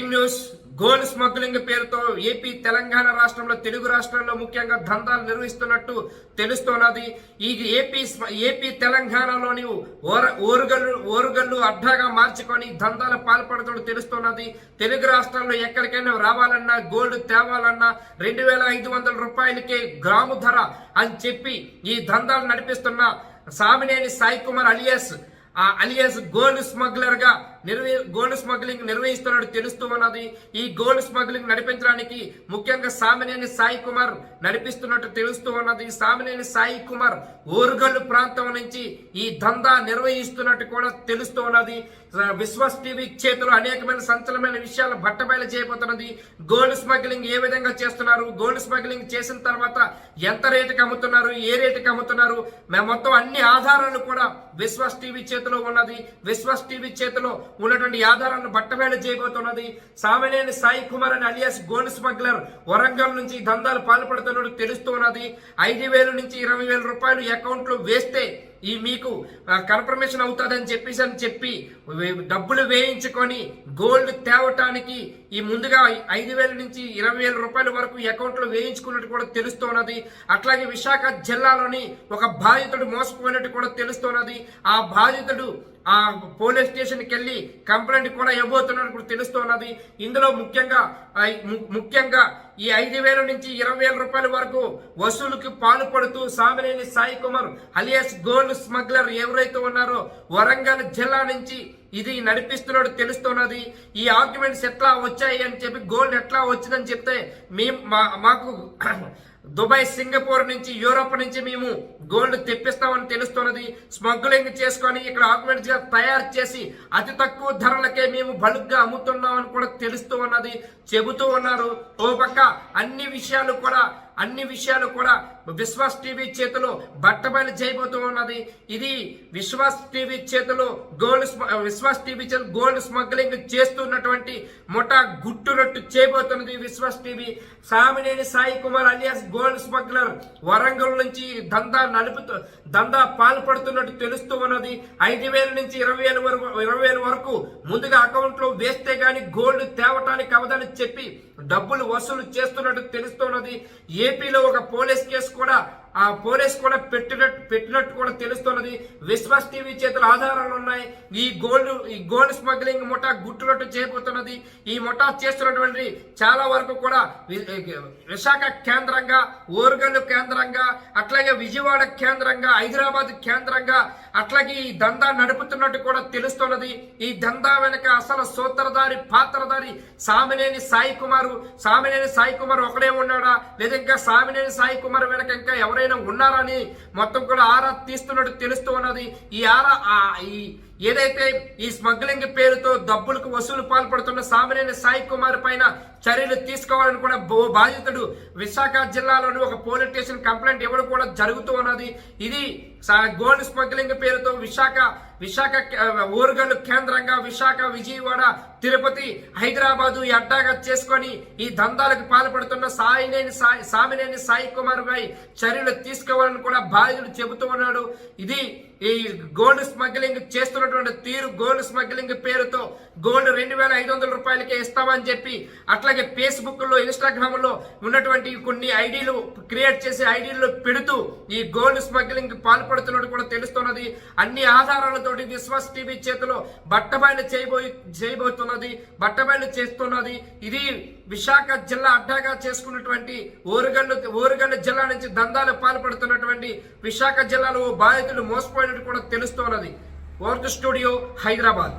Breaking news. Gold smuggling పేరుతో AP Telangana రాష్ట్రంలో తెలుగు రాష్ట్రాల్లో ముఖ్యంగా దందాలు నిర్వహిస్తున్నట్టు తెలుస్తున్నది. ఈ ఏపీ తెలంగాణలోని ఓరుగల్లు అడ్డాగా మార్చుకొని దందాలు పాల్పడుతున్నట్టు తెలుస్తున్నది. తెలుగు రాష్ట్రాల్లో ఎక్కడికైనా రావాలన్నా గోల్డ్ తేవాలన్నా 2500 రూపాయలకే గ్రాము ధర అని చెప్పి ఈ దందాలు నడిపిస్తున్న Samineni Sai Kumar alias gold smuggler గా గోల్డ్ స్మగ్లింగ్ నిర్వహిస్తున్నట్టు తెలుస్తూ ఉన్నది. ఈ గోల్డ్ స్మగ్లింగ్ నడిపించడానికి ముఖ్యంగా సామినేని సాయి కుమార్ నడిపిస్తున్నట్టు తెలుస్తూ ఉన్నది. సామినేని సాయి కుమార్ ఓరుగల్లు ప్రాంతం నుంచి ఈ దందా నిర్వహిస్తున్నట్టు కూడా తెలుస్తూ ఉన్నది. విశ్వాస్ టీవీ చేతులు అనేకమైన సంచలనమైన విషయాలు బట్టబయలు చేయబోతున్నది. గోల్డ్ స్మగ్లింగ్ ఏ విధంగా చేస్తున్నారు, గోల్డ్ స్మగ్లింగ్ చేసిన తర్వాత ఎంత రేటుకి అమ్ముతున్నారు, ఏ రేటుకి అమ్ముతున్నారు, మేము మొత్తం అన్ని ఆధారాలు కూడా విశ్వాస్ టీవీ చేతిలో ఉన్నది. విశ్వాస్ టీవీ చేతిలో ఉన్నటువంటి ఆధారాలను బట్టబయలు చేయబోతున్నది. సామినేని సాయి కుమార్ అని అలియాస్ గోల్డ్ స్మగ్లర్ వరంగల్ నుంచి దందాలు పాల్పడుతున్నట్టు తెలుస్తున్నది. 5,000 నుంచి 20,000 రూపాయలు అకౌంట్ లో వేస్తే ఈ మీకు కన్ఫర్మేషన్ అవుతుందని చెప్పి డబ్బులు వేయించుకొని గోల్డ్ తేవటానికి ఈ ముందుగా 5,000 నుంచి 20,000 రూపాయల వరకు అకౌంట్ లో వేయించుకున్నట్టు కూడా తెలుస్తున్నది. అట్లాగే విశాఖ జిల్లాలోని ఒక బాధితుడు మోసపోయినట్టు కూడా తెలుస్తున్నది. ఆ బాధితుడు ఆ పోలీస్ స్టేషన్కి వెళ్లి కంప్లైంట్ కూడా ఇవ్వబోతున్నట్టు కూడా తెలుస్తున్నది. ఇందులో ముఖ్యంగా ఈ 5,000 నుంచి 20,000 రూపాయల వరకు వసూలుకి పాల్పడుతూ Samineni Sai Kumar alias gold smuggler ఎవరైతే ఉన్నారో వరంగల్ జిల్లా నుంచి ఇది నడిపిస్తున్నట్టు తెలుస్తున్నది. ఈ ఆర్గ్యుమెంట్స్ ఎట్లా వచ్చాయి అని చెప్పి, గోల్డ్ ఎట్లా వచ్చిందని చెప్తే మాకు దుబాయ్, సింగపూర్ నుంచి, యూరోప్ నుంచి మేము గోల్డ్ తెప్పిస్తామని తెలుస్తున్నది. స్మగ్లింగ్ చేసుకొని ఇక్కడ ఆర్గ్యుమెంట్స్ గా తయారు చేసి అతి తక్కువ ధరలకే మేము బల్క్గా అమ్ముతున్నామని కూడా తెలుస్తూ ఉన్నది, చెబుతూ ఉన్నారు. ఓ పక్క అన్ని విషయాలు కూడా విశ్వాస్ టీవీ చేతిలో బట్టబయలు చేయబోతూ ఉన్నది. ఇది విశ్వాస్ టీవీ చేతిలో గోల్డ్ స్మగ్లింగ్ చేస్తున్నటువంటి ముఠా గుట్టునట్టు చేయబోతున్నది Vishwas TV. Samineni Sai Kumar alias gold smuggler Warangal నుంచి దందా పాల్పడుతున్నట్టు తెలుస్తూ ఉన్నది. 5,000 నుంచి 20,000 వరకు ముందుగా అకౌంట్ లో వేస్తే గాని గోల్డ్ తేవటానికి అవదని చెప్పి డబ్బులు వసూలు చేస్తున్నట్టు తెలుస్తున్నది. ఏపీలో ఒక పోలీస్ కేసు కూడా పెట్టినట్టు కూడా తెలుస్తున్నది. విశ్వాస్ టీవీ చేతుల ఆధారాలు ఉన్నాయి. ఈ గోల్డ్ స్మగ్లింగ్ ముఠా గుట్టునట్టు చేయబోతున్నది. ఈ ముఠా చేస్తున్నటువంటి చాలా వరకు కూడా విశాఖ కేంద్రంగా, ఓరుగల్లు కేంద్రంగా, అట్లాగే విజయవాడ కేంద్రంగా, హైదరాబాద్ కేంద్రంగా అట్లాగే ఈ దందా నడుపుతున్నట్టు కూడా తెలుస్తున్నది. ఈ దందా వెనక అసలు సూత్రధారి, పాత్రధారి సామినేని సాయి కుమార్ ఒకడే ఉన్నాడా, లేదా ఇంకా సామినేని సాయి కుమార్ వెనక ఇంకా ఎవరైనా ఉన్నారని మొత్తం కూడా ఆరా తీస్తున్నట్టు తెలుస్తూ ఉన్నది. ఏదైతే ఈ స్మగ్లింగ్ పేరుతో డబ్బులకు వసూలు పాల్పడుతున్న సామినేని సాయి కుమార్ పైన చర్యలు తీసుకోవాలని కూడా బాధితుడు విశాఖ జిల్లాలోని ఒక పోలీస్ స్టేషన్ కంప్లైంట్ ఇవ్వడం కూడా జరుగుతూ ఉన్నది. ఇది గోల్డ్ స్మగ్లింగ్ పేరుతో విశాఖ ఓరుగల్లు కేంద్రంగా, విశాఖ, విజయవాడ, తిరుపతి, హైదరాబాదు అడ్డాగా చేసుకొని ఈ దందాలకు పాల్పడుతున్న సామినేని సాయి కుమార్ పై చర్యలు తీసుకోవాలని కూడా బాధితుడు చెబుతూ ఉన్నాడు. ఇది ఈ గోల్డ్ స్మగ్లింగ్ చేస్తున్నటువంటి తీరు, గోల్డ్ స్మగ్లింగ్ పేరుతో గోల్డ్ 2,500 రూపాయలకే ఇస్తామని చెప్పి అట్లాగే ఫేస్బుక్ లో, ఇన్స్టాగ్రామ్ లో ఉన్నటువంటి కొన్ని ఐడీలు క్రియేట్ చేసి ఐడీలు పెడుతూ ఈ గోల్డ్ స్మగ్లింగ్ పాల్పడుతున్నట్టు కూడా తెలుస్తున్నది. అన్ని ఆధారాలతోటి విశ్వాస్ టీవీ చేతిలో బట్టబయలు చేస్తున్నది. ఇది విశాఖ జిల్లా అడ్డాగా చేసుకున్నటువంటి ఓరుగల్లు జిల్లా నుంచి దందాలు పాల్పడుతున్నటువంటి విశాఖ జిల్లాలో బాధితులు మోసపోయినట్టు కూడా తెలుస్తున్నది. స్టూడియో, హైదరాబాద్.